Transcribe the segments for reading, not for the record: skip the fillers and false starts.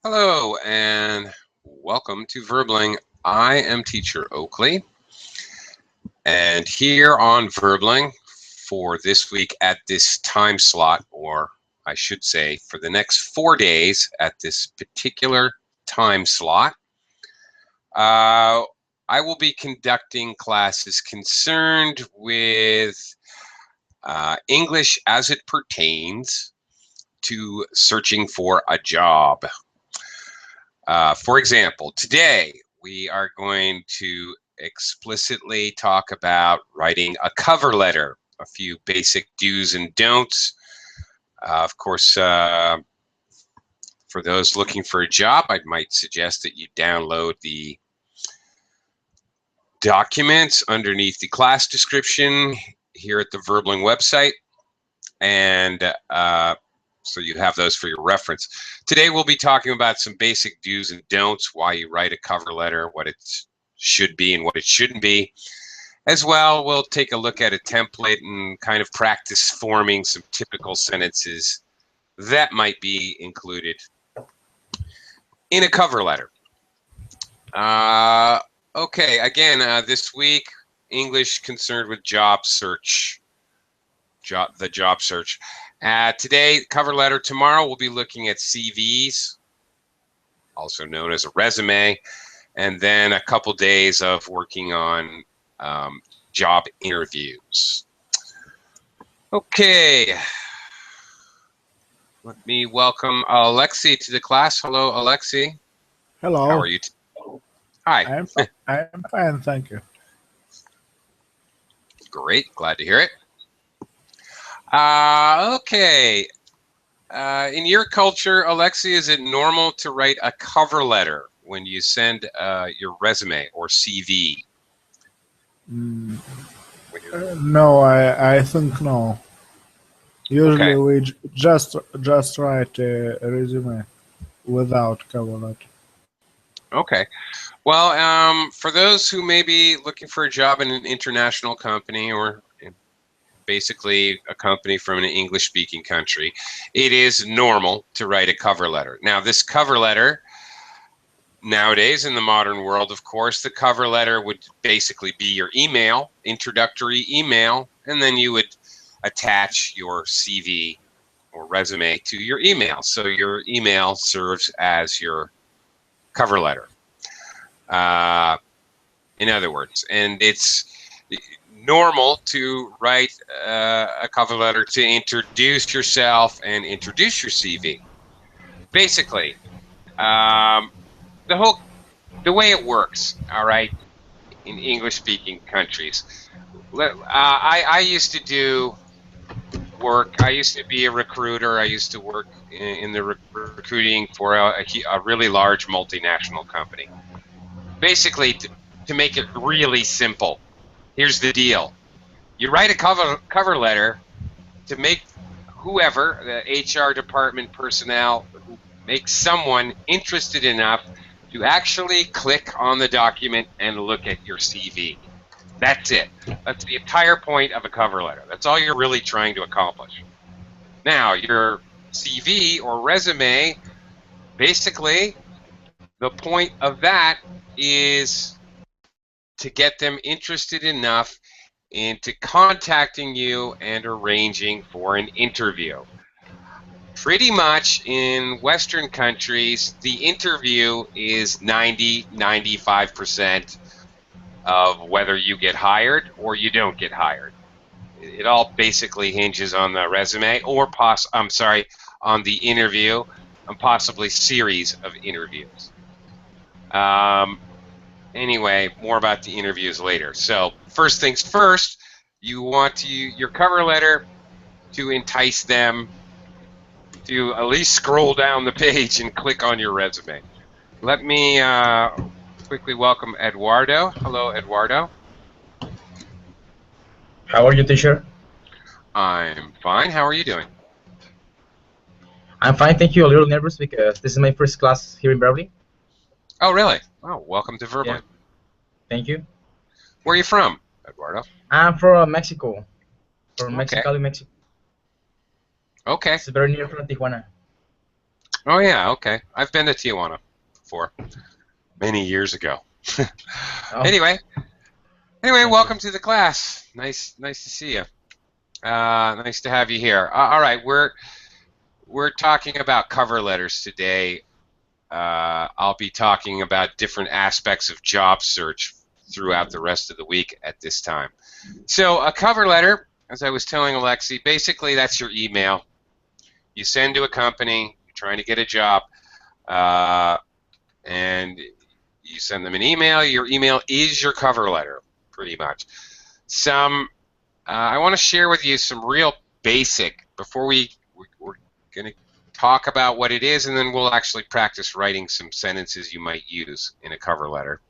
Hello and welcome to Verbling. I am Teacher Oakley, and here on Verbling for this week at this time slot, or I should say for the next 4 days at this particular time slot, I will be conducting classes concerned with English as it pertains to searching for a job. For example, today we are going to explicitly talk about writing a cover letter, a few basic do's and don'ts. Of course, for those looking for a job, I might suggest that you download the documents underneath the class description here at the Verbling website, and so you have those for your reference. Today we'll be talking about some basic do's and don'ts, why you write a cover letter, what it should be and what it shouldn't be. As well, we'll take a look at a template and kind of practice forming some typical sentences that might be included in a cover letter. Okay, again, this week, English concerned with job search, the job search. Today, cover letter. Tomorrow, we'll be looking at CVs, also known as a resume, and then a couple days of working on job interviews. Okay, let me welcome Alexi to the class. Hello, Alexi. Hello. How are you? Hi. I am fine, thank you. Great, glad to hear it. Okay. In your culture, Alexi, is it normal to write a cover letter when you send your resume or CV? No, I think no. Usually Okay. we just write a resume without cover letter. Okay. Well, for those who may be looking for a job in an international company or basically a company from an English-speaking country, it is normal to write a cover letter. Now, this cover letter, nowadays in the modern world, of course, the cover letter would basically be your email, introductory email, and then you would attach your CV or resume to your email. So your email serves as your cover letter. In other words, and it's normal to write a cover letter to introduce yourself and introduce your CV. Basically, the way it works, all right, in English-speaking countries. I used to do work. I used to be a recruiter. I used to work in the recruiting for a really large multinational company. Basically, to make it really simple, here's the deal. You write a cover letter to make whoever, the HR department personnel, make someone interested enough to actually click on the document and look at your CV. That's it. That's the entire point of a cover letter. That's all you're really trying to accomplish. Now, your CV or resume, basically, the point of that is to get them interested enough into contacting you and arranging for an interview. Pretty much in Western countries, the interview is 90–95% of whether you get hired or you don't get hired. It all basically hinges on the resume or on the interview and possibly series of interviews. Anyway, more about the interviews later. So first things first, you want your cover letter to entice them to at least scroll down the page and click on your resume. Let me quickly welcome Eduardo. Hello, Eduardo. How are you, teacher? I'm fine. How are you doing? I'm fine, thank you. A little nervous because this is my first class here in Berkeley. Oh, really? Oh, welcome to Verbling. Yeah. Thank you. Where are you from, Eduardo? I'm from Mexico. From Okay. Mexicali, Mexico. Okay. It's very near from Tijuana. Oh yeah, okay. I've been to Tijuana before, many years ago. Oh, Anyway, thank you. welcome to the class. Nice to see you. Nice to have you here. All right, we're talking about cover letters today. I'll be talking about different aspects of job search throughout the rest of the week at this time. So a cover letter, as I was telling Alexi, basically that's your email. You send to a company, you're trying to get a job, and you send them an email. Your email is your cover letter, pretty much. I want to share with you some real basic, before we're going to talk about what it is, and then we'll actually practice writing some sentences you might use in a cover letter.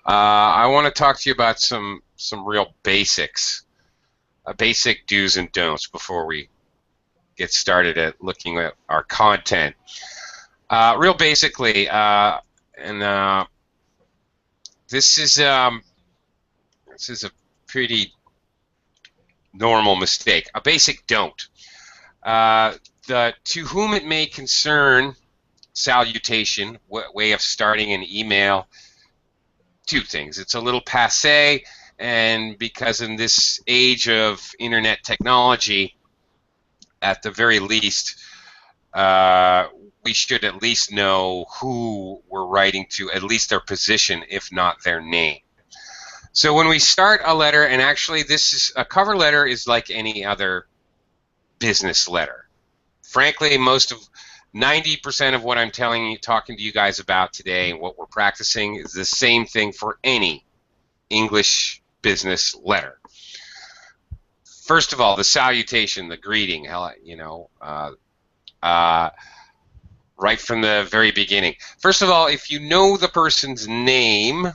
I want to talk to you about some real basics, basic do's and don'ts before we get started at looking at our content. Real basically, this is a pretty normal mistake. A basic don't. The to whom it may concern salutation, way of starting an email, two things. It's a little passé, and because in this age of internet technology, at the very least, we should at least know who we're writing to, at least their position, if not their name. So when we start a letter, and actually a cover letter is like any other business letter. Frankly, 90% of what I'm talking to you guys about today and what we're practicing is the same thing for any English business letter. First of all, the salutation, the greeting, right from the very beginning. First of all, if you know the person's name,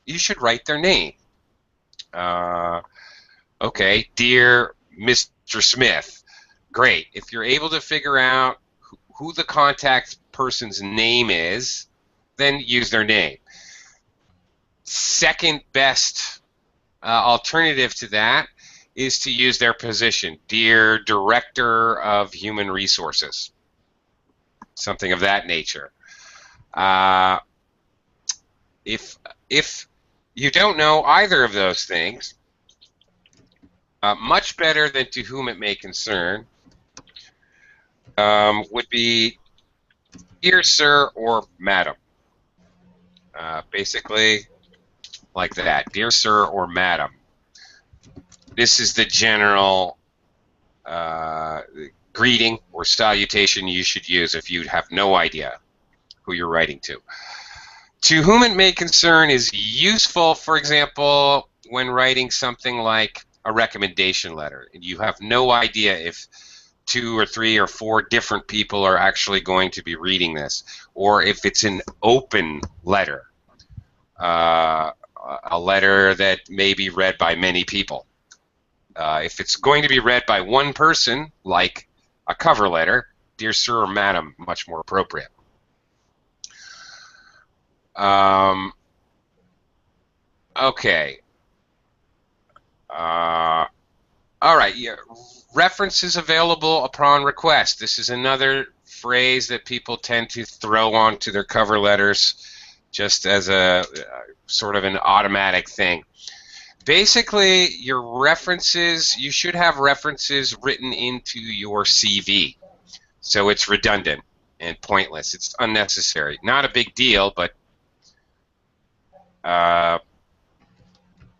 you should write their name. Okay, dear Mr. Smith. Great. If you're able to figure out who the contact person's name is, then use their name. Second best alternative to that is to use their position. Dear Director of Human Resources. Something of that nature. If you don't know either of those things, much better than to whom it may concern would be dear sir or madam. Basically like that, dear sir or madam. This is the general greeting or salutation you should use if you have no idea who you're writing to. To whom it may concern is useful, for example, when writing something like a recommendation letter. You have no idea if 2 or 3 or 4 different people are actually going to be reading this, or if it's an open letter, a letter that may be read by many people. If it's going to be read by one person, like a cover letter, dear sir or madam, much more appropriate. Okay. All right. Yeah. References available upon request. This is another phrase that people tend to throw onto their cover letters just as a sort of an automatic thing. Basically, your references, you should have references written into your CV. So it's redundant and pointless. It's unnecessary. Not a big deal, but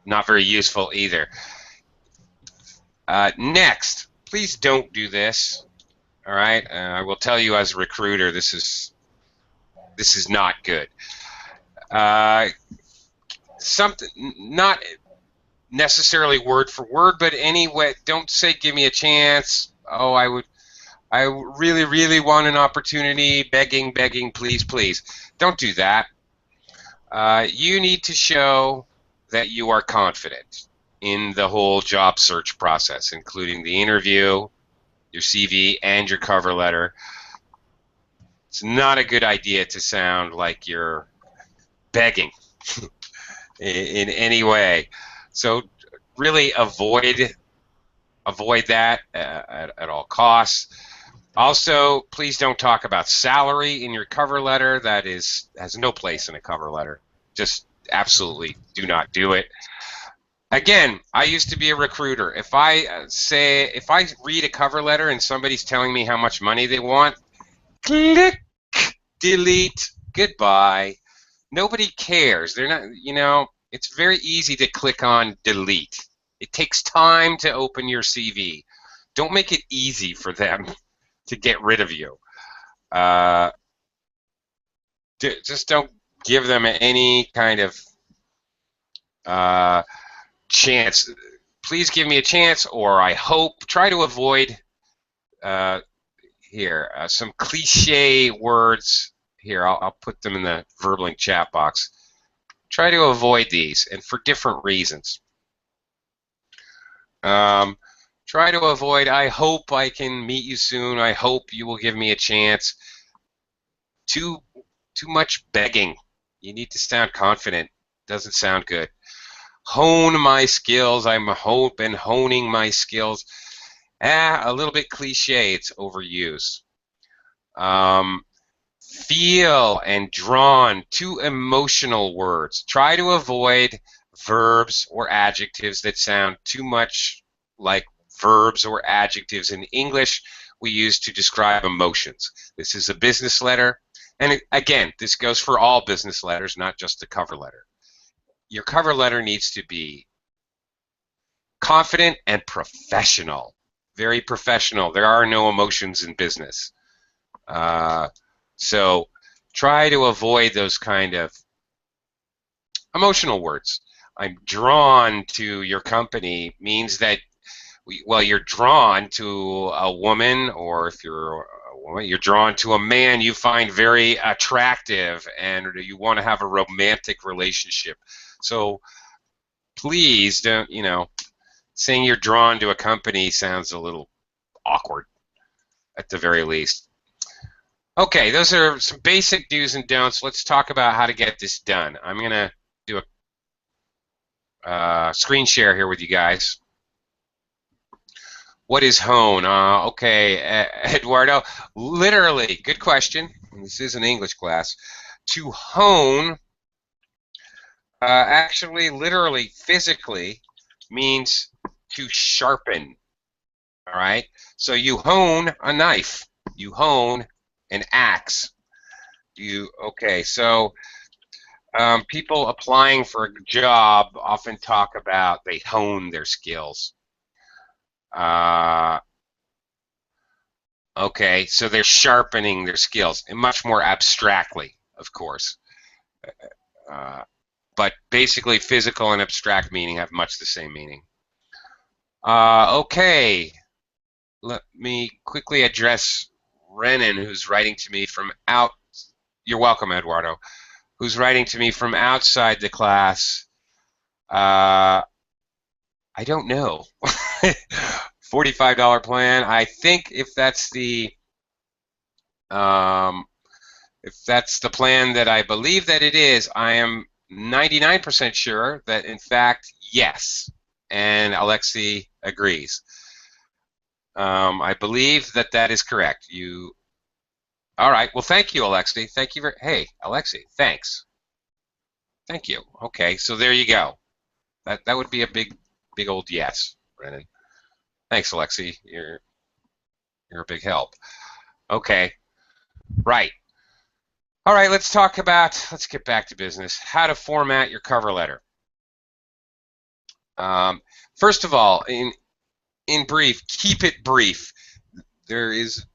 not very useful either. Next, please don't do this. All right, I will tell you as a recruiter, this is not good. Something not necessarily word for word, but anyway, don't say give me a chance. Oh, I really, really want an opportunity. Begging, please, please. Don't do that. You need to show that you are confident in the whole job search process, including the interview, your CV, and your cover letter. It's not a good idea to sound like you're begging in any way. So really avoid that at all costs. Also, please don't talk about salary in your cover letter. That has no place in a cover letter. Just absolutely do not do it. Again, I used to be a recruiter. If I read a cover letter and somebody's telling me how much money they want, click, delete, goodbye. Nobody cares. They're not, it's very easy to click on delete. It takes time to open your CV. Don't make it easy for them to get rid of you. Just don't give them any kind of chance. Please give me a chance, or I hope. Try to avoid some cliche words. Here, I'll put them in the VerbLink chat box. Try to avoid these, and for different reasons. Try to avoid, I hope I can meet you soon. I hope you will give me a chance. Too much begging. You need to sound confident. Doesn't sound good. Hone my skills. I'm been honing my skills. A little bit cliche. It's overused. Feel and drawn. Too emotional words. Try to avoid verbs or adjectives that sound too much like verbs or adjectives in English we use to describe emotions. This is a business letter. And again, this goes for all business letters, not just the cover letter. Your cover letter needs to be confident and professional. Very professional. There are no emotions in business. So try to avoid those kind of emotional words. I'm drawn to your company means that, you're drawn to a woman, or if you're a woman, you're drawn to a man you find very attractive and you want to have a romantic relationship. So please don't, saying you're drawn to a company sounds a little awkward at the very least. Okay, those are some basic do's and don'ts. Let's talk about how to get this done. I'm going to do a screen share here with you guys. What is hone? Okay, Eduardo, literally, good question. This is an English class. To hone, actually, literally, physically, means to sharpen. All right? So you hone a knife. You hone an axe. So people applying for a job often talk about they hone their skills. Okay, so they're sharpening their skills, and much more abstractly, of course. But basically, physical and abstract meaning have much the same meaning. Okay, let me quickly address Renan, who's writing to me from out. You're welcome, Eduardo. Who's writing to me from outside the class? I don't know. $45 plan. I think if that's the plan that I believe that it is, I am 99% sure that in fact yes, and Alexi agrees. I believe that is correct. All right. Well, thank you, Alexi. Thank you hey, Alexi. Thanks. Thank you. Okay, so there you go. That would be a big old yes, Brennan. Thanks, Alexi. You're a big help. Okay. Right. All right, let's get back to business. How to format your cover letter. First of all, in brief, keep it brief. There is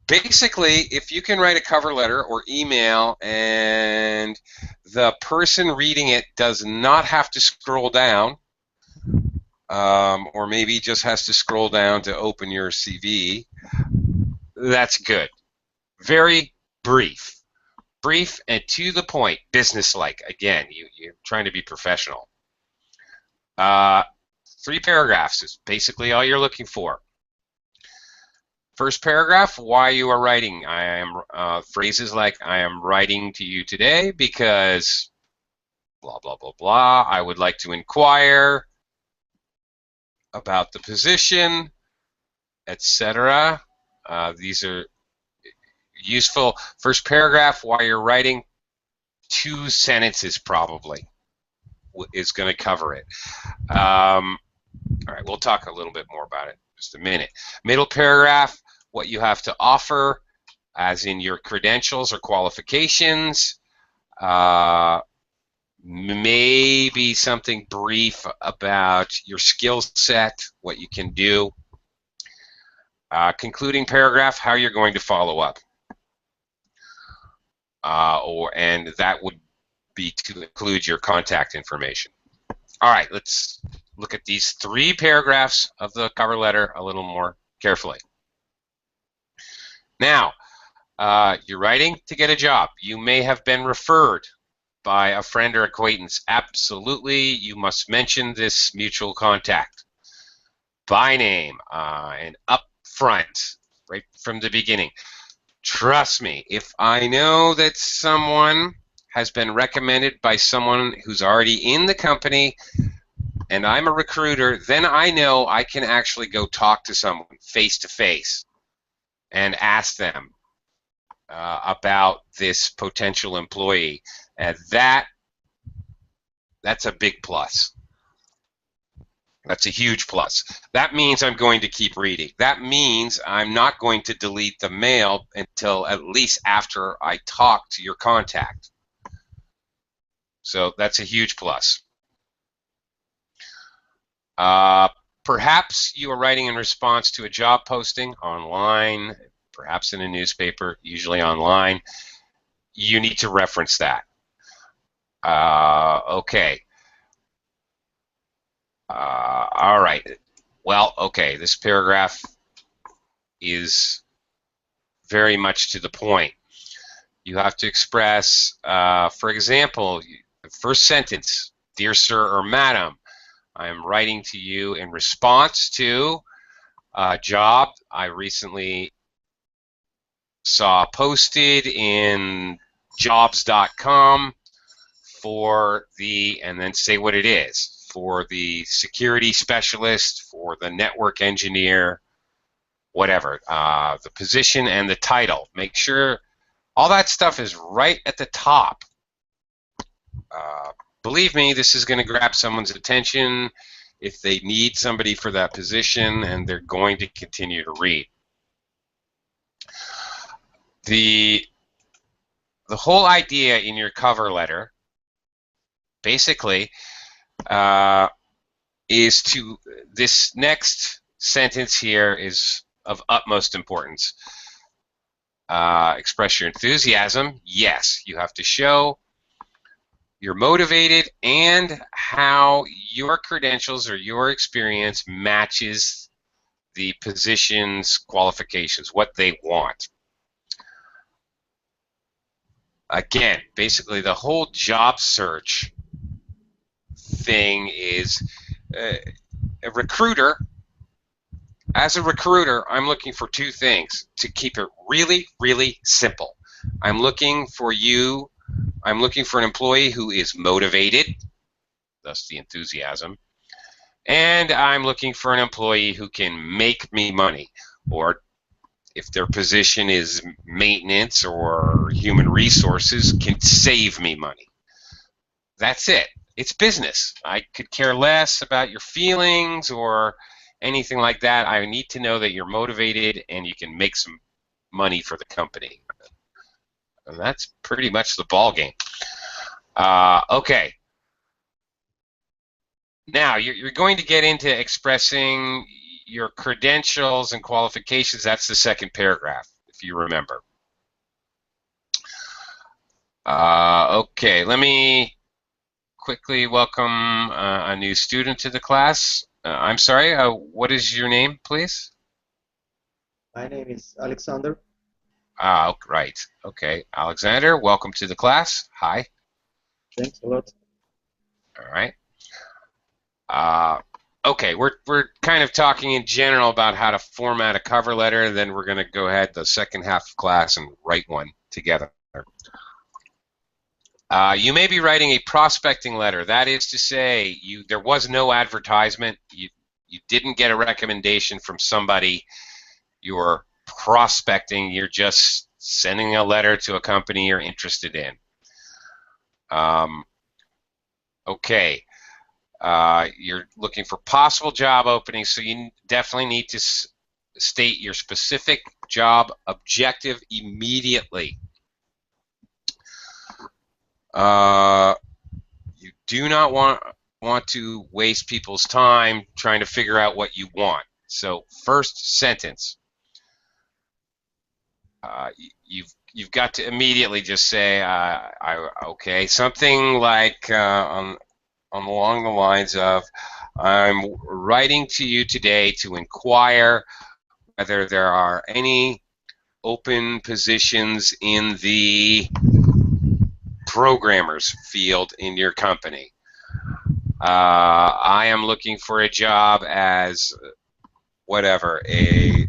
basically, if you can write a cover letter or email and the person reading it does not have to scroll down, or maybe just has to scroll down to open your CV, that's good. Very brief. Brief and to the point, business-like. Again, you're trying to be professional. 3 paragraphs is basically all you're looking for. First paragraph, why you are writing. I am phrases like, I am writing to you today because blah, blah, blah, blah. I would like to inquire about the position, etc. These are useful. First paragraph, while you're writing, 2 sentences probably is going to cover it. All right, we'll talk a little bit more about it in just a minute. Middle paragraph, what you have to offer, as in your credentials or qualifications. Maybe something brief about your skill set, what you can do. Concluding paragraph, how you're going to follow up. And that would be to include your contact information. All right, let's look at these 3 paragraphs of the cover letter a little more carefully. Now, you're writing to get a job. You may have been referred by a friend or acquaintance. Absolutely, you must mention this mutual contact by name and up front, right from the beginning. Trust me, if I know that someone has been recommended by someone who's already in the company and I'm a recruiter, then I know I can actually go talk to someone face to face and ask them about this potential employee. And that's a big plus. That's a huge plus. That means I'm going to keep reading. That means I'm not going to delete the mail until at least after I talk to your contact. So that's a huge plus. Perhaps you are writing in response to a job posting online, perhaps in a newspaper, usually online. You need to reference that. Okay. All right. Well, okay, this paragraph is very much to the point. You have to express, for example, the first sentence, dear sir or madam, I am writing to you in response to a job I recently saw posted in jobs.com for the, and then say what it is, for the security specialist, for the network engineer, whatever, the position and the title. Make sure all that stuff is right at the top. Believe me, this is going to grab someone's attention if they need somebody for that position, and they're going to continue to read. The whole idea in your cover letter, basically, is to, this next sentence here is of utmost importance. Express your enthusiasm. Yes, you have to show you're motivated and how your credentials or your experience matches the position's qualifications, what they want. Again, basically the whole job search thing is a recruiter. As a recruiter, I'm looking for 2 things to keep it really, really simple. I'm looking for an employee who is motivated, thus the enthusiasm, and I'm looking for an employee who can make me money, or if their position is maintenance or human resources, can save me money. That's it. It's business. I could care less about your feelings or anything like that. I need to know that you're motivated and you can make some money for the company. And that's pretty much the ball game. Okay. Now, you're going to get into expressing your credentials and qualifications. That's the second paragraph, if you remember. Okay, let me quickly welcome a new student to the class. I'm sorry, what is your name, please? My name is Alexander. Right. Okay, Alexander, welcome to the class. Hi. Thanks a lot. All right. Okay, we're kind of talking in general about how to format a cover letter, and then we're going to go ahead the second half of class and write one together. You may be writing a prospecting letter. That is to say, there was no advertisement. You didn't get a recommendation from somebody. You're prospecting. You're just sending a letter to a company you're interested in. Okay. You're looking for possible job openings, so you definitely need to state your specific job objective immediately. You do not want to waste people's time trying to figure out what you want. So first sentence, you've got to immediately just say, okay, something like along the lines of, I'm writing to you today to inquire whether there are any open positions in the programmers field in your company. I am looking for a job as whatever, a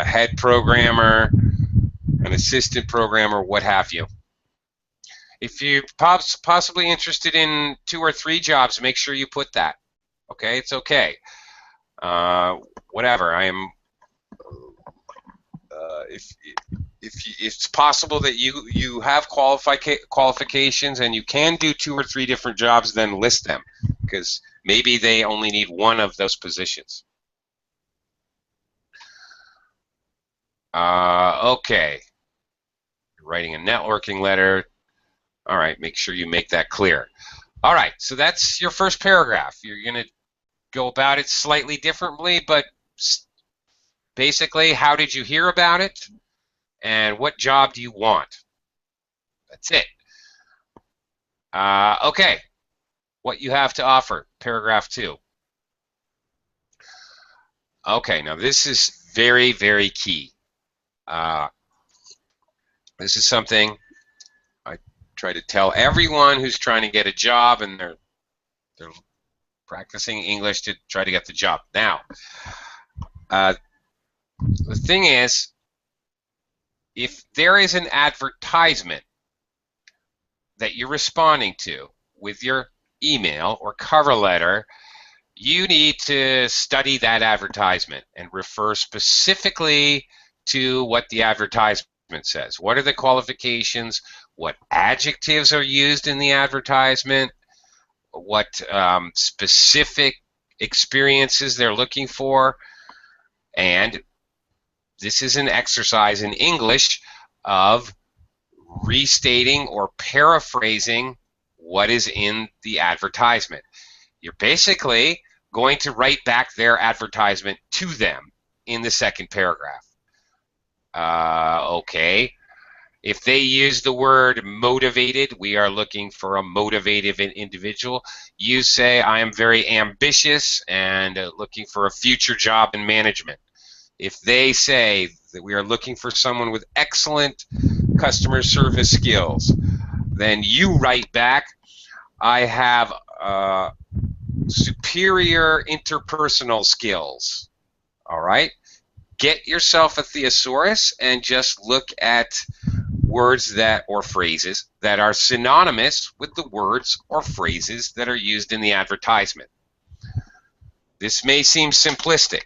head programmer, an assistant programmer, what have you. If you're possibly interested in 2 or 3 jobs, make sure you put that. Okay, it's okay. Whatever. I am. If it's possible that you have qualifications and you can do 2 or 3 different jobs, then list them, because maybe they only need one of those positions. Okay. You're writing a networking letter. All right, make sure you make that clear. All right, so that's your first paragraph. You're going to go about it slightly differently, but basically, how did you hear about it, and what job do you want? That's it. Okay, what you have to offer, paragraph 2. Okay, now this is very, very key. This is something I try to tell everyone who's trying to get a job and they're practicing English to try to get the job. Now, the thing is, if there is an advertisement that you're responding to with your email or cover letter, you need to study that advertisement and refer specifically to what the advertisement says. What are the qualifications? What adjectives are used in the advertisement? What specific experiences they're looking for? And this is an exercise in English of restating or paraphrasing what is in the advertisement. You're basically going to write back their advertisement to them in the second paragraph. Okay. If they use the word motivated, we are looking for a motivated individual. You say, I am very ambitious and looking for a future job in management. If they say that we are looking for someone with excellent customer service skills, then you write back, I have superior interpersonal skills. All right? Get yourself a thesaurus and just look at words that or phrases that are synonymous with the words or phrases that are used in the advertisement. This may seem simplistic,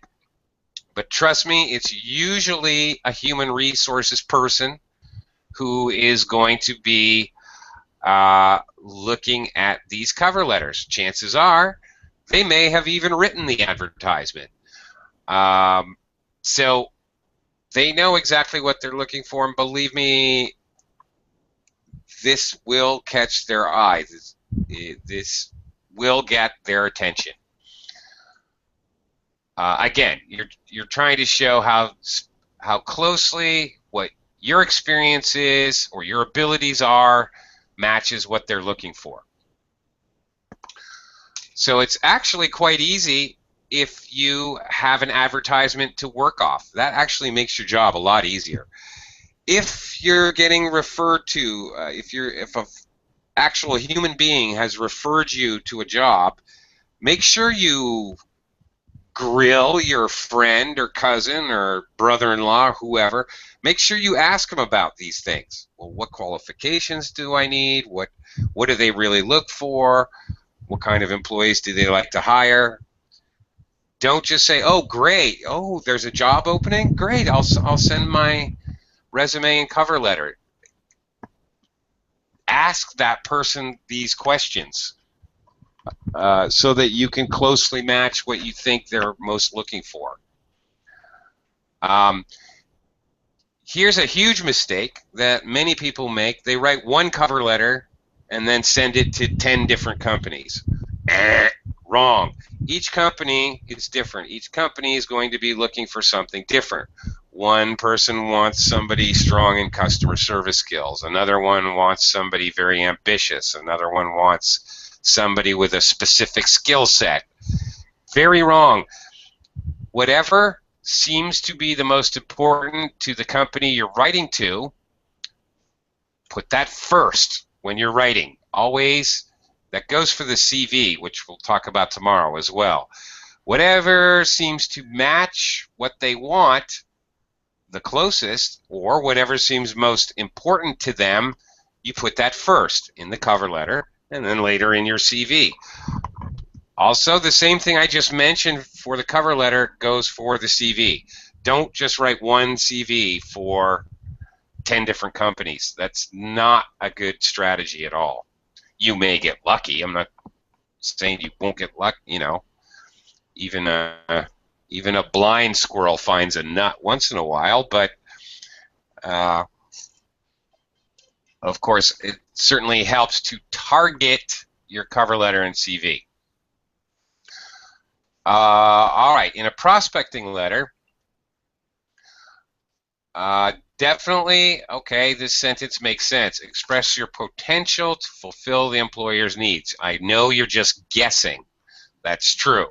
but trust me, it's usually a human resources person who is going to be looking at these cover letters. Chances are they may have even written the advertisement. So they know exactly what they're looking for, and believe me, this will catch their eye. This will get their attention. Again, you're trying to show how closely what your experience is or your abilities are matches what they're looking for. So it's actually quite easy if you have an advertisement to work off. That actually makes your job a lot easier. If you're getting referred to, if an actual human being has referred you to a job, make sure you grill your friend or cousin or brother-in-law or whoever. Make sure you ask them about these things. Well, what qualifications do I need? What do they really look for? What kind of employees do they like to hire? Don't just say, "Oh, great! Oh, there's a job opening. Great! I'll send my resume and cover letter." Ask that person these questions so that you can closely match what you think they're most looking for. Here's a huge mistake that many people make. They write one cover letter and then send it to 10 different companies. Wrong. Each company is different. Each company is going to be looking for something different. One person wants somebody strong in customer service skills. Another one wants somebody very ambitious. Another one wants somebody with a specific skill set. Very wrong. Whatever seems to be the most important to the company you're writing to, put that first when you're writing. Always. That goes for the CV, which we'll talk about tomorrow as well. Whatever seems to match what they want the closest, or whatever seems most important to them, you put that first in the cover letter and then later in your CV. Also, the same thing I just mentioned for the cover letter goes for the CV. Don't just write one CV for 10 different companies. That's not a good strategy at all. You may get lucky. I'm not saying you won't get lucky. You know, even a blind squirrel finds a nut once in a while. But of course, it certainly helps to target your cover letter and CV. All right, in a prospecting letter, definitely, okay, this sentence makes sense. Express your potential to fulfill the employer's needs. I know you're just guessing. That's true.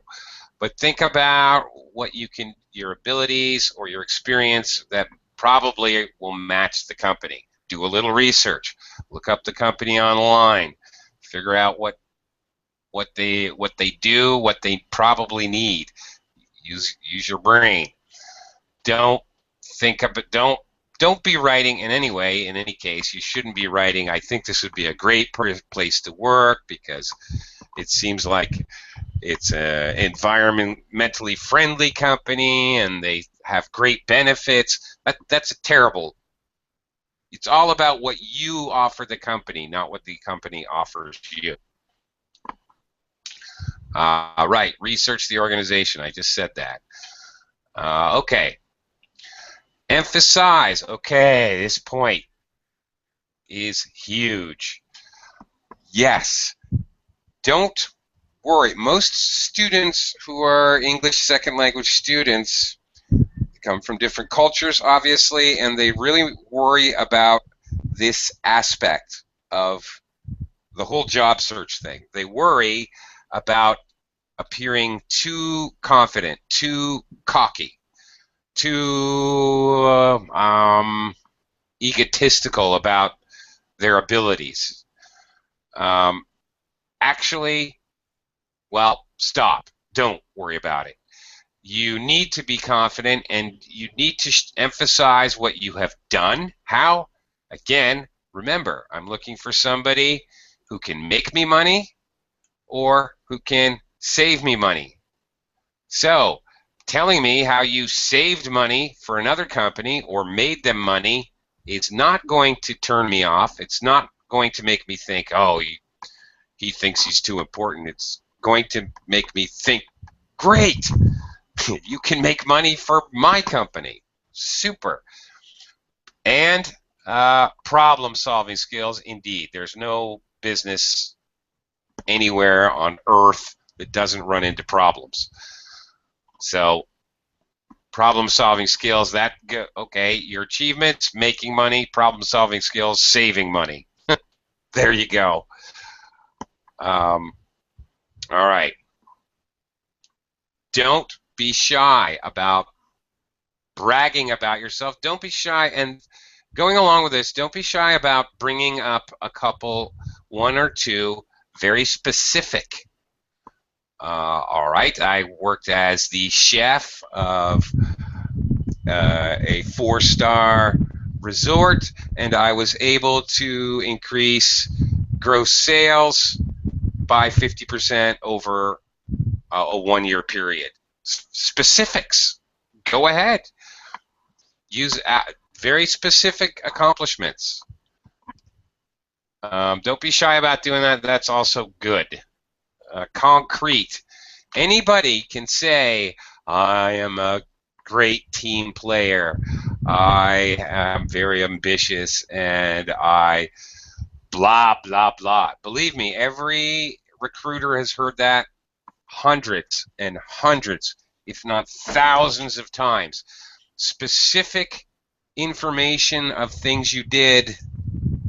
But think about what you can, your abilities or your experience that probably will match the company. Do a little research. Look up the company online. Figure out what they do, what they probably need. Use your brain. Don't think of it. Don't be writing in any way. In any case, you shouldn't be writing, "I think this would be a great place to work because it seems like it's an environmentally friendly company and they have great benefits." That's a terrible. It's all about what you offer the company, not what the company offers you. Right, research the organization. I just said that. Okay. Emphasize. Okay, this point is huge. Yes. Don't worry. Most students who are English second language students come from different cultures, obviously, and they really worry about this aspect of the whole job search thing. They worry about appearing too confident, too cocky, too egotistical about their abilities. Actually, well, stop. Don't worry about it. You need to be confident, and you need to emphasize what you have done. How? Again, remember, I'm looking for somebody who can make me money or who can save me money. So, telling me how you saved money for another company or made them money is not going to turn me off. It's not going to make me think, oh, he thinks he's too important. It's going to make me think, great, you can make money for my company. Super. And problem-solving skills, indeed. There's no business anywhere on earth that doesn't run into problems. So problem-solving skills, okay, your achievements, making money, problem-solving skills, saving money. There you go. All right. Don't be shy about bragging about yourself. Don't be shy, and going along with this, don't be shy about bringing up a couple, one or two, very specific. All right, I worked as the chef of a 4-star resort, and I was able to increase gross sales by 50% over a 1-year period. Specifics. Go ahead. Use very specific accomplishments. Don't be shy about doing that. That's also good. Concrete. Anybody can say, I am a great team player. I am very ambitious, and I blah, blah, blah. Believe me, every recruiter has heard that hundreds and hundreds, if not thousands of times. Specific information of things you did,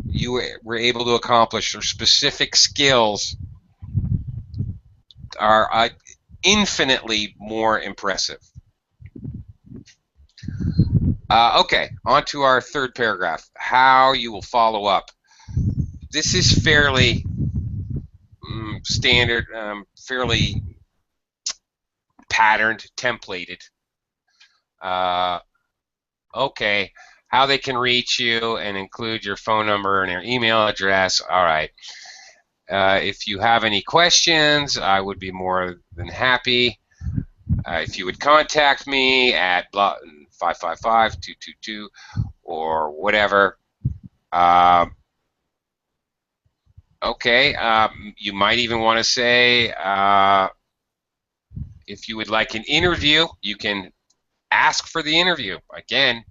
you were able to accomplish, or specific skills are infinitely more impressive. Okay, on to our third paragraph, how you will follow up. This is fairly standard, fairly patterned, templated. Okay, how they can reach you and include your phone number and your email address. All right. If you have any questions, I would be more than happy. If you would contact me at 555-222 or whatever. Okay, you might even want to say, if you would like an interview, you can ask for the interview. Again,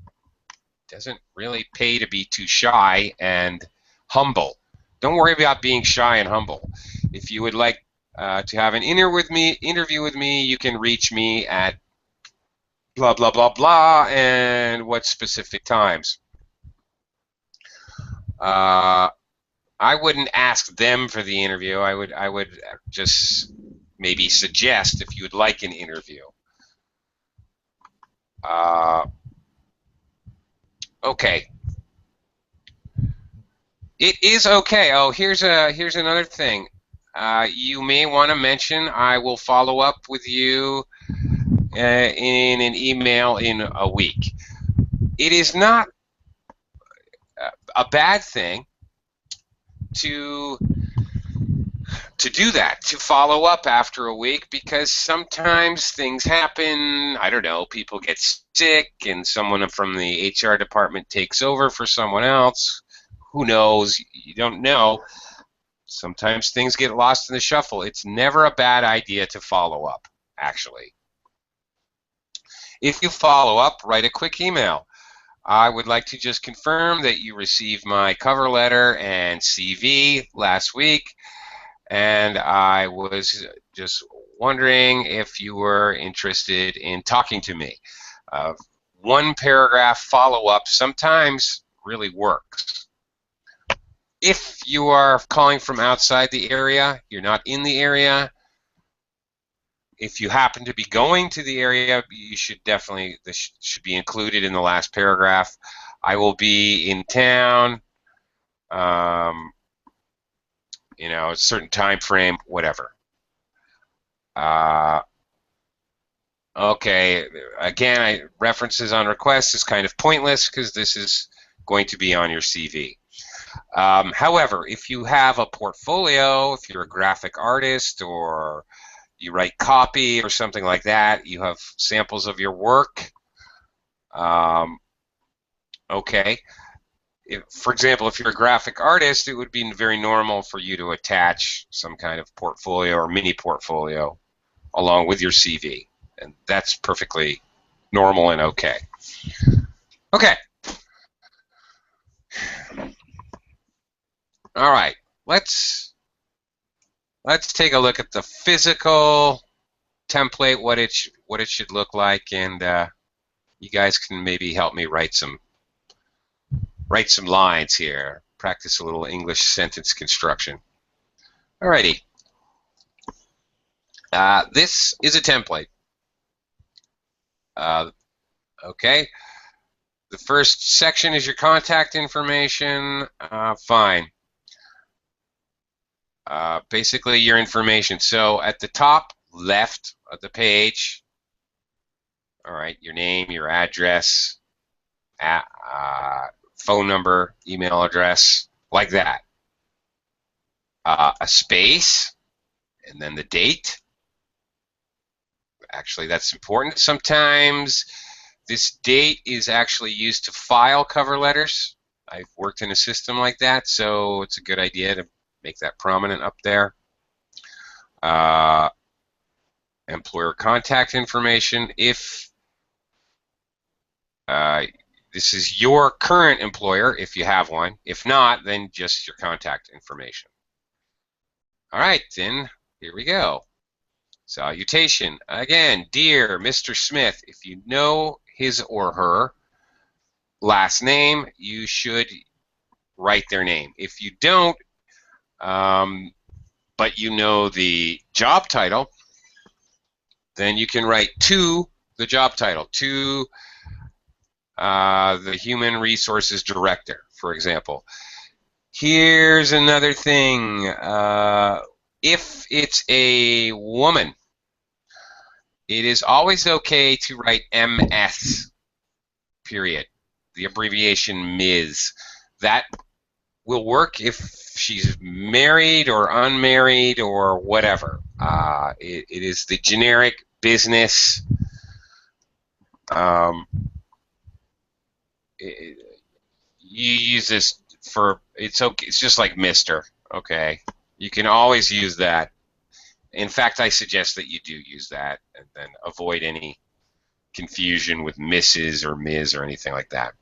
doesn't really pay to be too shy and humble. Don't worry about being shy and humble. If you would like to have an interview with me, you can reach me at blah, blah, blah, blah, and what specific times. I wouldn't ask them for the interview. I would just maybe suggest if you would like an interview. Okay. It is okay. Oh, here's another thing. You may want to mention I will follow up with you in an email in a week. It is not a bad thing to do that, to follow up after a week, because sometimes things happen. I don't know, people get sick and someone from the HR department takes over for someone else. Who knows? You don't know. Sometimes things get lost in the shuffle. It's never a bad idea to follow up, actually. If you follow up, write a quick email. I would like to just confirm that you received my cover letter and CV last week, and I was just wondering if you were interested in talking to me. One paragraph follow-up sometimes really works. If you are calling from outside the area, you're not in the area, if you happen to be going to the area, you should definitely, this should be included in the last paragraph. I will be in town, you know, a certain time frame, whatever. Okay, again, references on request is kind of pointless because this is going to be on your CV. However, if you have a portfolio, if you're a graphic artist or you write copy or something like that, you have samples of your work, okay. For example, if you're a graphic artist, it would be very normal for you to attach some kind of portfolio or mini portfolio along with your CV, and that's perfectly normal and okay. Okay. All right, let's take a look at the physical template, what it should look like, and you guys can maybe help me write some lines here. Practice a little English sentence construction. Alrighty. This is a template. Okay. The first section is your contact information. Fine. Basically your information. So at the top left of the page, all right, your name, your address, phone number, email address, like that. A space, and then the date, Actually, that's important. Sometimes this date is actually used to file cover letters. I've worked in a system like that, so it's a good idea to make that prominent up there. Employer contact information. If this is your current employer, if you have one. If not, then just your contact information. All right, then, here we go. Salutation. Again, dear Mr. Smith, if you know his or her last name, you should write their name. If you don't, but you know the job title, then you can write to the job title, to the Human Resources Director, for example. Here's another thing. If it's a woman, it is always okay to write MS, period. The abbreviation Ms. That will work if she's married or unmarried or whatever. It is the generic business. You use this for, it's okay. It's just like Mr. Okay, you can always use that. In fact, I suggest that you do use that, and then avoid any confusion with Mrs. or Ms. or anything like that.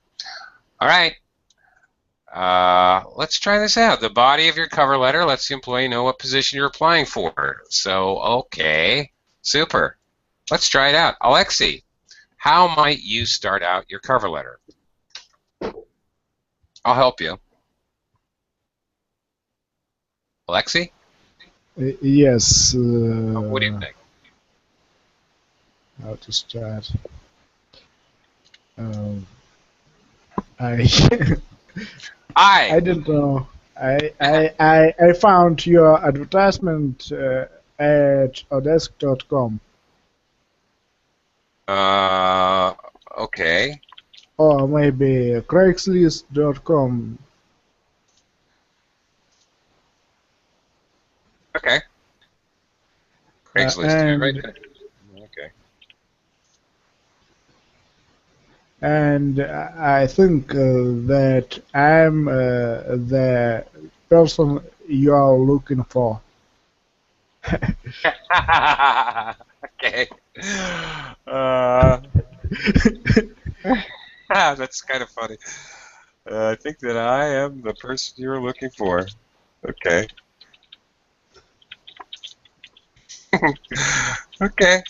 All right. Let's try this out. The body of your cover letter lets the employee know what position you're applying for. So, okay, super. Let's try it out. Alexi, how might you start out your cover letter? I'll help you. Alexi? Yes. What do you think? How to start? I I don't know. I found your advertisement at odesk.com. Okay. Or maybe Craigslist.com. Okay. Craigslist, right there. Okay. And I think that I'm the person you are looking for. Okay. That's kind of funny. I think that I am the person you're looking for. Okay. Okay.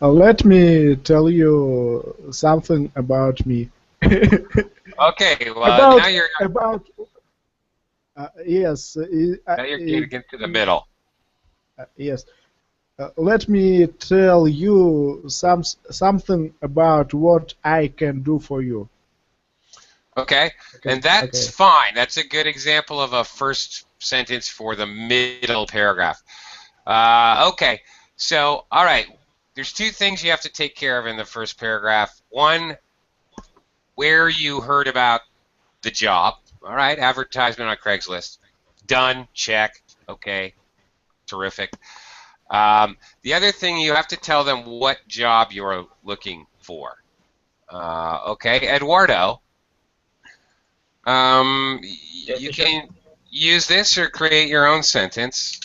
Let me tell you something about me. Okay. Well, now you're yes. now you're getting into the middle. Yes. Let me tell you something about what I can do for you. Okay. And that's fine. That's a good example of a first sentence for the middle paragraph. Okay. So, all right. There's two things you have to take care of in the first paragraph. One, where you heard about the job. All right. Advertisement on Craigslist. Done. Check. Okay. Terrific. The other thing, you have to tell them what job you're looking for. Okay, Eduardo, you can use this or create your own sentence.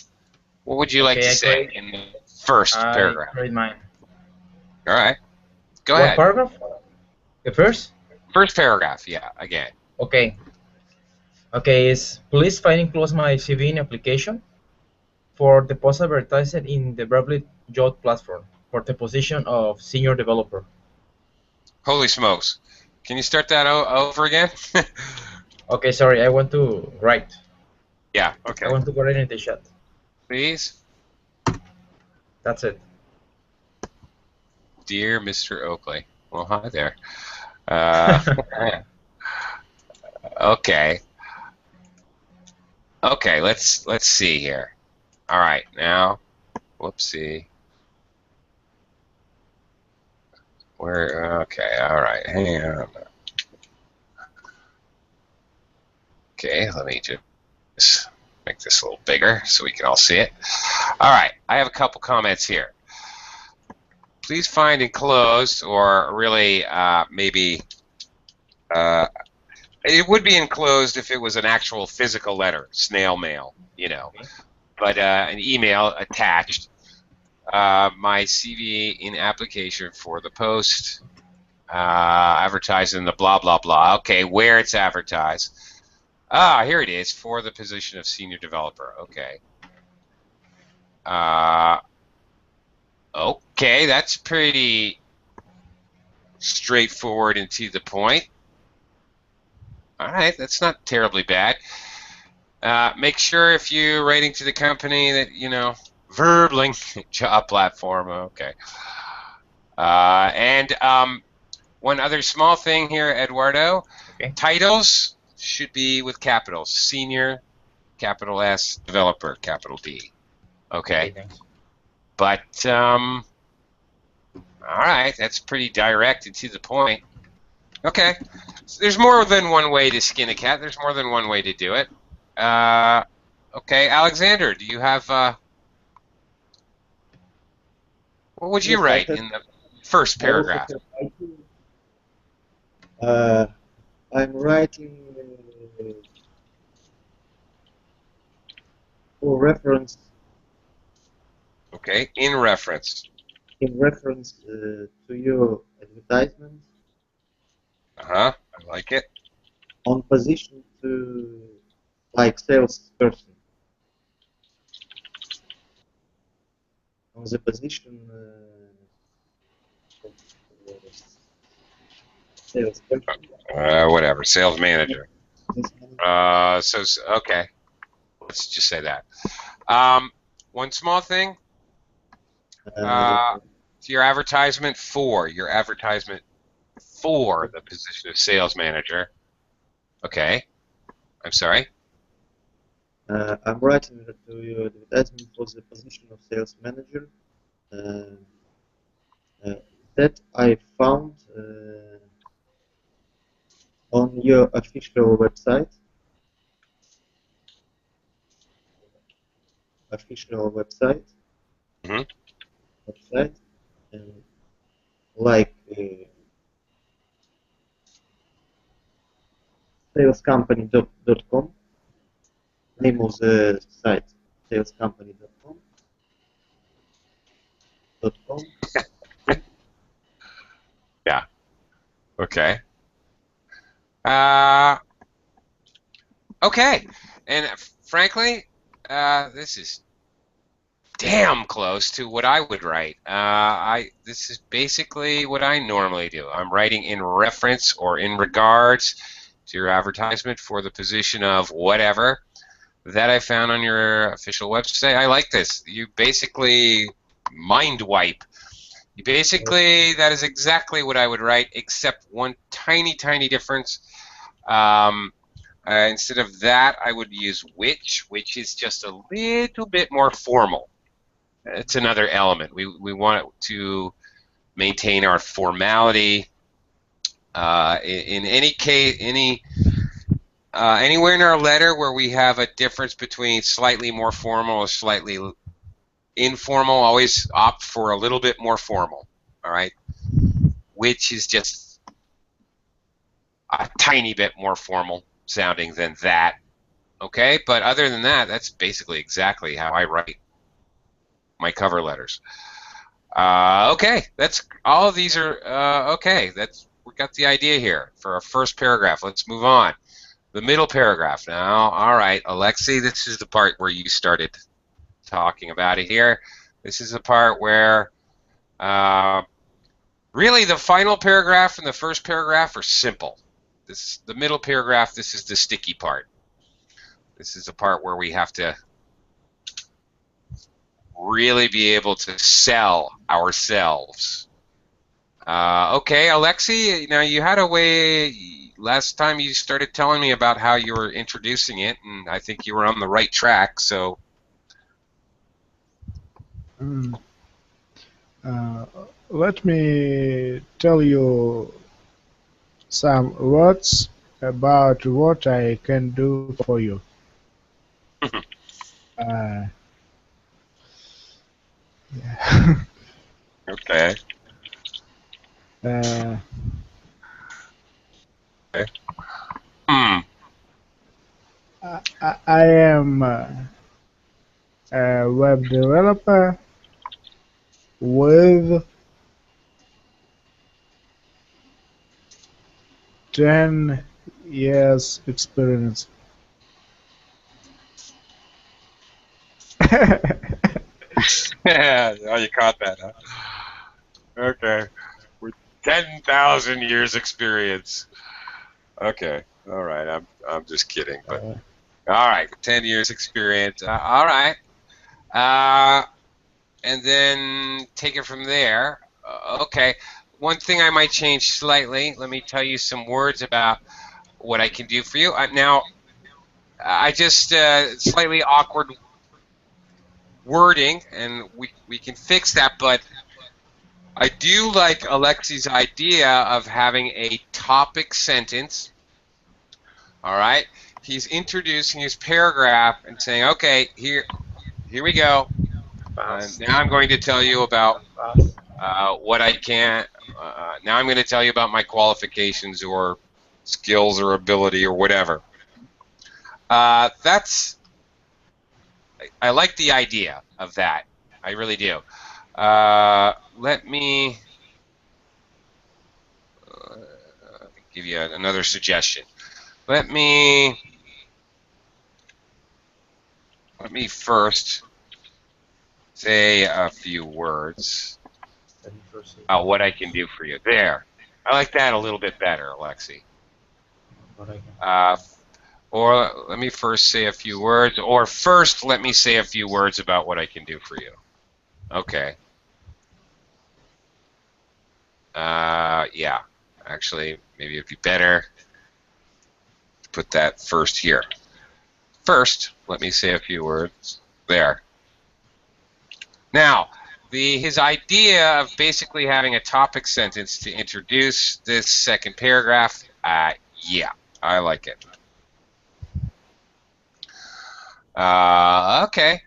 What would you like to say in the first paragraph? Create mine. All right, go What ahead. paragraph? The first? First paragraph, yeah, again. Okay. Okay, please find enclosed my CV in application for the post advertised in the Verbally job platform for the position of senior developer. Holy smokes. Can you start that over again? Okay, sorry, I want to write. Yeah, okay. I want to go right in the chat. Please. That's it. Dear Mr. Oakley. Well, hi there. Okay. Okay, let's see here. All right, now, whoopsie. Okay, all right, hang on. Okay, let me just make this a little bigger so we can all see it. All right, I have a couple comments here. Please find enclosed, or really maybe it would be enclosed if it was an actual physical letter, snail mail, you know, Okay. but an email attached. My CV in application for the post, advertised in the blah blah blah. Okay, where it's advertised. Ah, here it is, for the position of senior developer. Okay. Okay, that's pretty straightforward and to the point. All right, that's not terribly bad. Make sure if you're writing to the company that, you know, Verbling job platform. Okay. And one other small thing here, Eduardo. Okay. Titles should be with capitals. Senior, capital S, developer, capital D. Okay. Thanks. But, all right, that's pretty direct and to the point. Okay. So there's more than one way to skin a cat. There's more than one way to do it. Okay, Alexander, do you have, what would you Yes, write in the first I also paragraph? have I'm writing for reference Okay, in reference. to your advertisement Uh-huh, I like it. on position to like salesperson. On the position of salesperson. Whatever, sales manager. This manager. Okay, let's just say that. One small thing, to your advertisement for the position of sales manager. Okay, I'm sorry. I'm writing to your advertisement for the position of sales manager that I found on your official website. Mhm. Website, and like salescompany.com, name of the site, salescompany.com. Yeah. Okay. Okay. And frankly, this is damn close to what I would write. This is basically what I normally do. I'm writing in reference or in regards to your advertisement for the position of whatever that I found on your official website. I like this. You basically mind wipe. That is exactly what I would write, except one tiny, tiny difference. Instead of that, I would use which is just a little bit more formal. It's another element. We want to maintain our formality. In any case, anywhere in our letter where we have a difference between slightly more formal or slightly informal, always opt for a little bit more formal. All right, which is just a tiny bit more formal sounding than that. Okay, but other than that, that's basically exactly how I write my cover letters. Okay, that's all of these are okay. We got the idea here for our first paragraph. Let's move on. The middle paragraph now. All right, Alexei, this is the part where you started talking about it here. This is the part where really the final paragraph and the first paragraph are simple. The middle paragraph, this is the sticky part. This is the part where we have to really be able to sell ourselves. Okay, Alexei, now you had a way, last time you started telling me about how you were introducing it, and I think you were on the right track, so. Let me tell you some words about what I can do for you. Yeah. Okay. uh, Okay. Hmm. I am a web developer with 10 years experience. Yeah, oh, you caught that, huh? Okay. With 10,000 years experience. Okay. All right. I'm just kidding, but all right. 10 years experience. All right. Uh, and then take it from there. Okay. One thing I might change slightly. Let me tell you some words about what I can do for you. Now, I just slightly awkward wording, and we can fix that. But I do like Alexi's idea of having a topic sentence. All right, he's introducing his paragraph and saying, "Okay, here we go. Fast. Now I'm going to tell you about Fast. what I can. Now I'm going to tell you about my qualifications or skills or ability or whatever." That's I like the idea of that. I really do. Let me give you another suggestion. Let me first say a few words Let me first see about what I can do for you. There. I like that a little bit better, Alexi. what I can. Uh, or let me first say a few words, or first let me say a few words about what I can do for you. Okay. Yeah. Actually, maybe it'd be better to put that first here. First, let me say a few words. There. Now, his idea of basically having a topic sentence to introduce this second paragraph, yeah, I like it. Okay.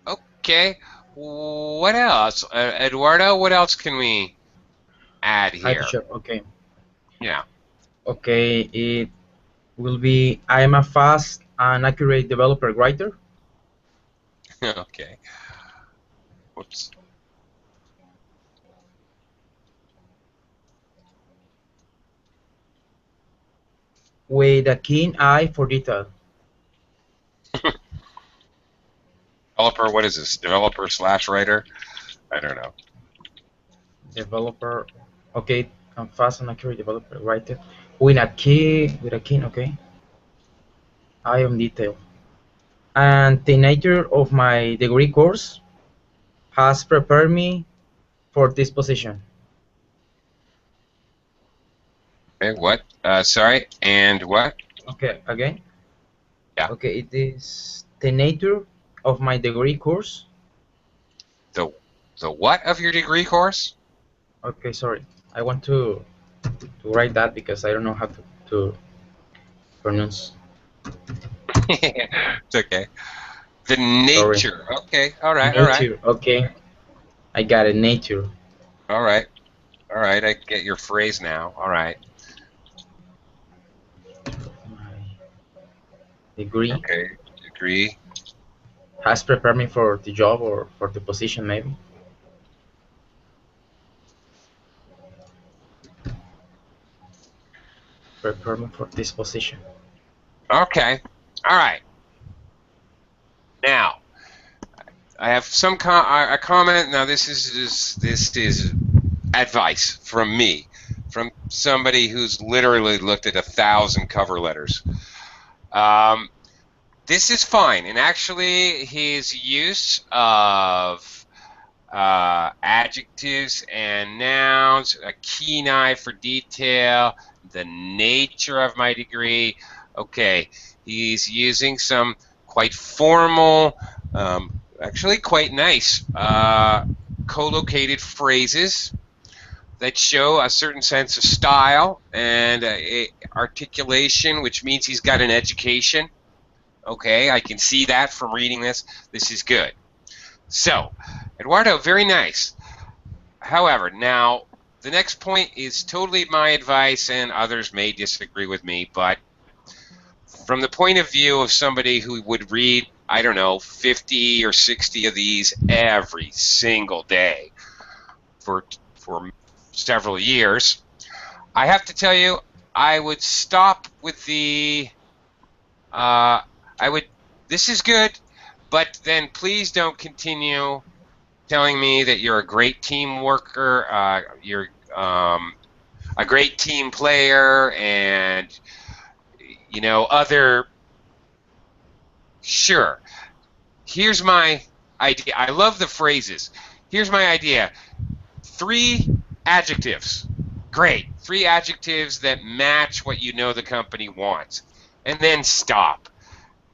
Okay. What else? Eduardo, what else can we add Hi, here? teacher. Okay. Yeah. Okay. It will be I am a fast and accurate developer writer. Okay. Whoops. With a keen eye for detail. Developer, what is this? Developer slash writer? I don't know. Developer. Okay. I'm fast and accurate developer writer. With a keen. Okay. Eye on detail. And the nature of my degree course has prepared me for this position. Okay, what? Sorry, and what? Okay. Again. Yeah. Okay. It is the nature of my degree course. The what of your degree course? Okay. Sorry. I want to write that because I don't know how to pronounce. It's okay. The Sorry. nature. Okay. All right. All right. Nature. Okay. I got it. Nature. All right. All right. I get your phrase now. All right. My degree Okay. Degree. has prepared me for the job or for the position, maybe. Prepare me for this position. Okay. All right. Now, I have some a comment. Now, this is advice from me, from somebody who's literally looked at 1,000 cover letters. This is fine, and actually, his use of adjectives and nouns, a keen eye for detail, the nature of my degree. Okay, he's using some quite formal, actually quite nice collocated phrases that show a certain sense of style and articulation, which means he's got an education. Okay, I can see that from reading this. This is good. So, Eduardo, very nice. However, now the next point is totally my advice, and others may disagree with me, but from the point of view of somebody who would read, I don't know, 50 or 60 of these every single day for several years, I have to tell you, I would stop with the I would. This is good, but then please don't continue telling me that you're a great team worker, you're a great team player, and other. Sure. Here's my idea. I love the phrases. Here's my idea. 3 adjectives. Great. 3 adjectives that match what you know the company wants. And then stop.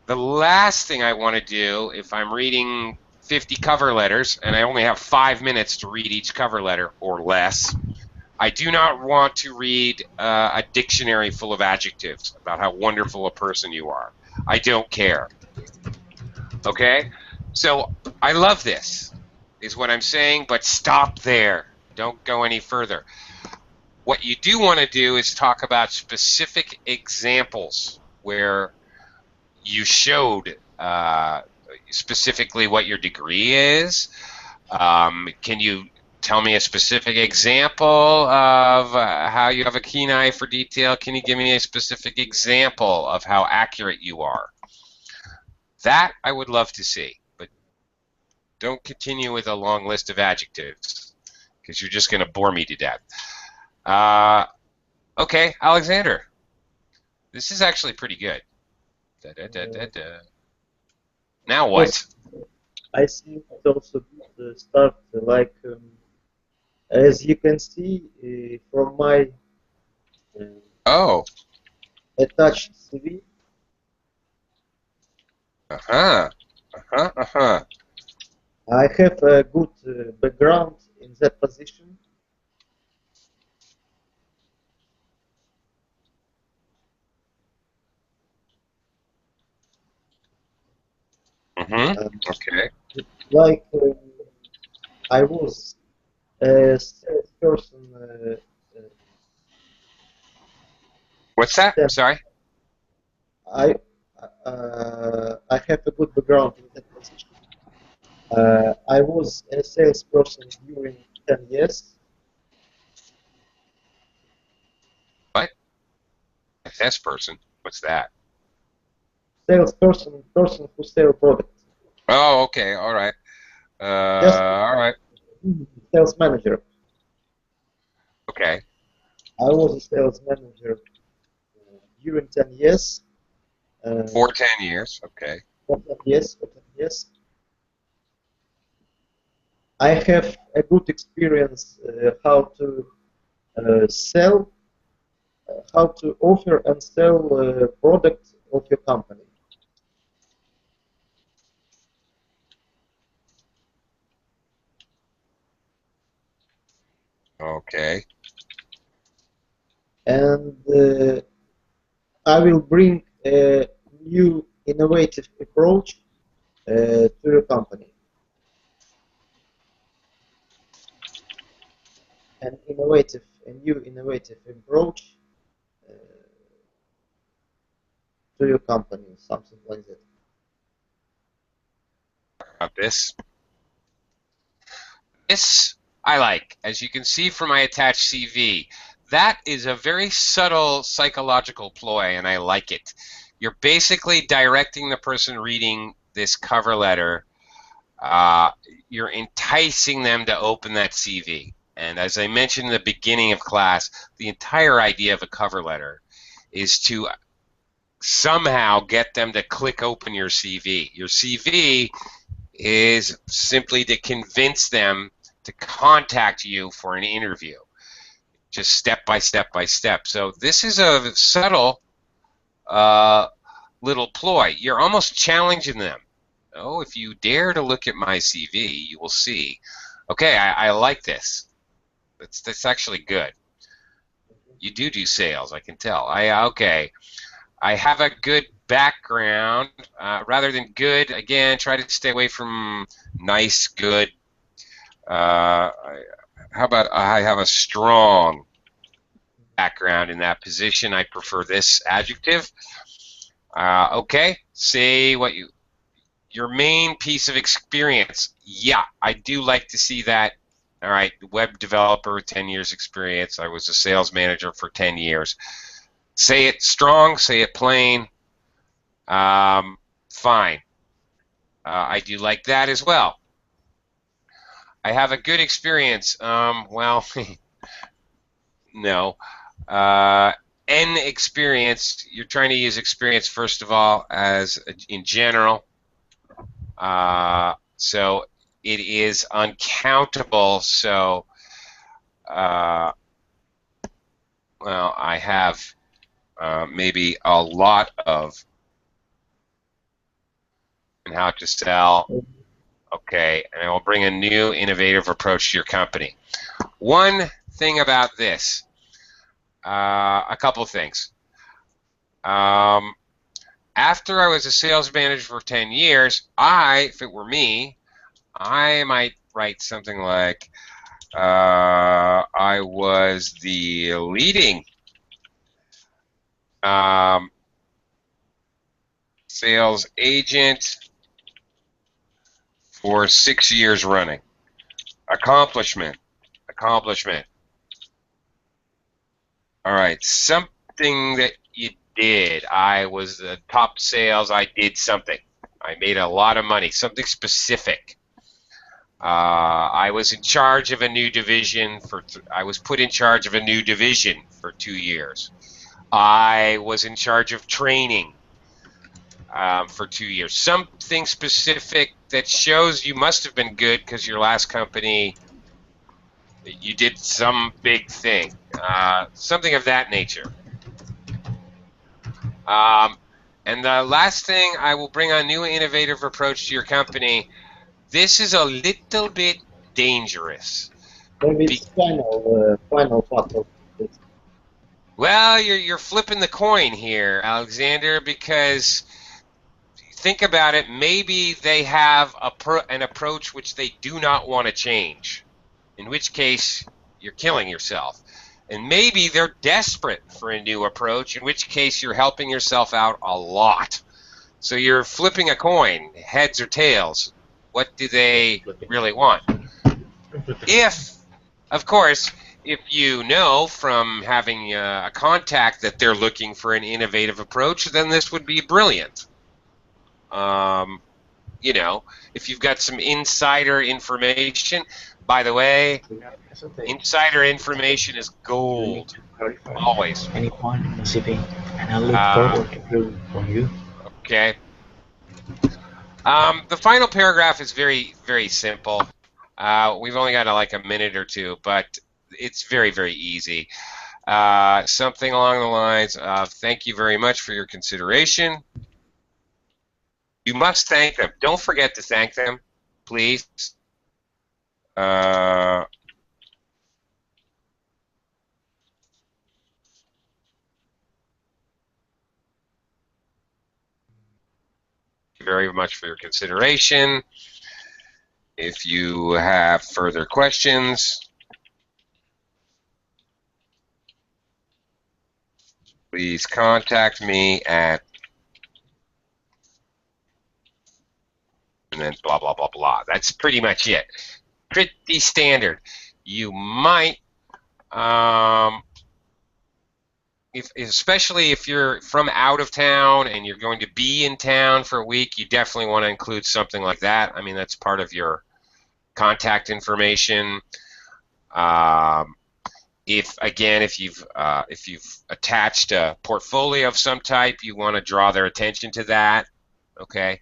The last thing I want to do, if I'm reading 50 cover letters and I only have 5 minutes to read each cover letter or less, I do not want to read a dictionary full of adjectives about how wonderful a person you are. I don't care. Okay? So I love this, is what I'm saying, but stop there. Don't go any further. What you do want to do is talk about specific examples where you showed specifically what your degree is. Can you tell me a specific example of how you have a keen eye for detail? Can you give me a specific example of how accurate you are? That I would love to see, but don't continue with a long list of adjectives because you're just going to bore me to death. Okay, Alexander. This is actually pretty good. Now what? I think it also good start like as you can see from my uh, Oh. attached CV. Uh-huh. Uh-huh. Uh-huh. I have a good background in that position. Mm-hmm. Okay. Like I was a salesperson. What's that? Sorry. I I have a good background in that position. I was a salesperson during 10 years. What? A test person? What's that? Salesperson, person who sell products. Oh, okay. All right. Just All right. sales manager. Okay. I was a sales manager during 10 years. For 10 years. Okay. For 10 years. For 10 years. I have a good experience how to sell, how to offer and sell products of your company. Okay. And I will bring a new innovative approach to your company. A new innovative approach to your company, something like that. About this. This I like. As you can see from my attached CV, that is a very subtle psychological ploy, and I like it. You're basically directing the person reading this cover letter. You're enticing them to open that CV. And as I mentioned in the beginning of class, the entire idea of a cover letter is to somehow get them to click open your CV. Your CV is simply to convince them to contact you for an interview, just step by step by step. So this is a subtle little ploy. You're almost challenging them. Oh, if you dare to look at my CV, you will see. Okay, I like this. That's actually good. You do sales, I can tell. Okay. I have a good background, rather than good, again, try to stay away from nice, good. How about I have a strong background in that position? I prefer this adjective. Okay, say what your main piece of experience. Yeah, I do like to see that. All right, web developer with 10 years experience. I was a sales manager for 10 years. Say it strong, say it plain. Fine. I do like that as well. I have a good experience. Well, no. N experience, you're trying to use experience first of all as in general. So it is uncountable. So, well, I have maybe a lot of, and how to sell. Okay, and I will bring a new innovative approach to your company. One thing about this, a couple things. After I was a sales manager for 10 years, if it were me, I might write something like, I was the leading sales agent for 6 years running. Accomplishment. All right, something that you did. I was the top sales. I did something. I made a lot of money. Something specific. I was in charge of a new division I was put in charge of a new division for 2 years. I was in charge of training for 2 years. Something specific that shows you must have been good because your last company, you did some big thing. Something of that nature. And the last thing, I will bring a new innovative approach to your company. This is a little bit dangerous. Maybe it's final part of this. Well, you're flipping the coin here, Alexander, because think about it. Maybe they have an approach which they do not want to change, in which case you're killing yourself. And maybe they're desperate for a new approach, in which case you're helping yourself out a lot. So you're flipping a coin, heads or tails. What do they really want? Of course, if you know from having a contact that they're looking for an innovative approach, then this would be brilliant. You know, if you've got some insider information, by the way, insider information is gold, always. Any point in the shipping, and I look forward to hearing from you. Okay. The final paragraph is very, very simple. We've only got like a minute or two, but it's very, very easy. Something along the lines of, thank you very much for your consideration. You must thank them. Don't forget to thank them, please. Very much for your consideration. If you have further questions, please contact me at, and then blah, blah, blah, blah. That's pretty much it. Pretty standard. You might, especially if you're from out of town and you're going to be in town for a week, you definitely want to include something like that. I mean, that's part of your contact information. If you've attached a portfolio of some type, you want to draw their attention to that. Okay.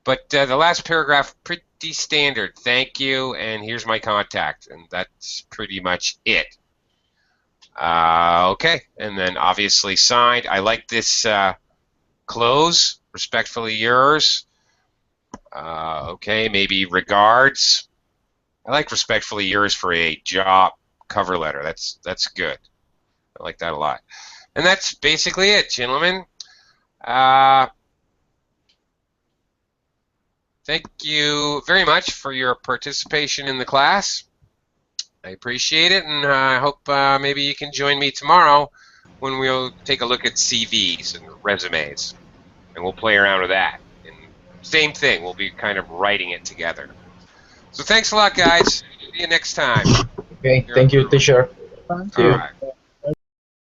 But the last paragraph, pretty standard. Thank you, and here's my contact, and that's pretty much it. Okay, and then obviously signed. I like this close. Respectfully yours. Okay, maybe regards. I like respectfully yours for a job cover letter. That's good. I like that a lot. And that's basically it, gentlemen. Thank you very much for your participation in the class. I appreciate it, and I hope maybe you can join me tomorrow when we'll take a look at CVs and resumes, and we'll play around with that. And same thing, we'll be kind of writing it together. So thanks a lot, guys. See you next time. Okay, thank you, teacher. Thank See you. you. All right.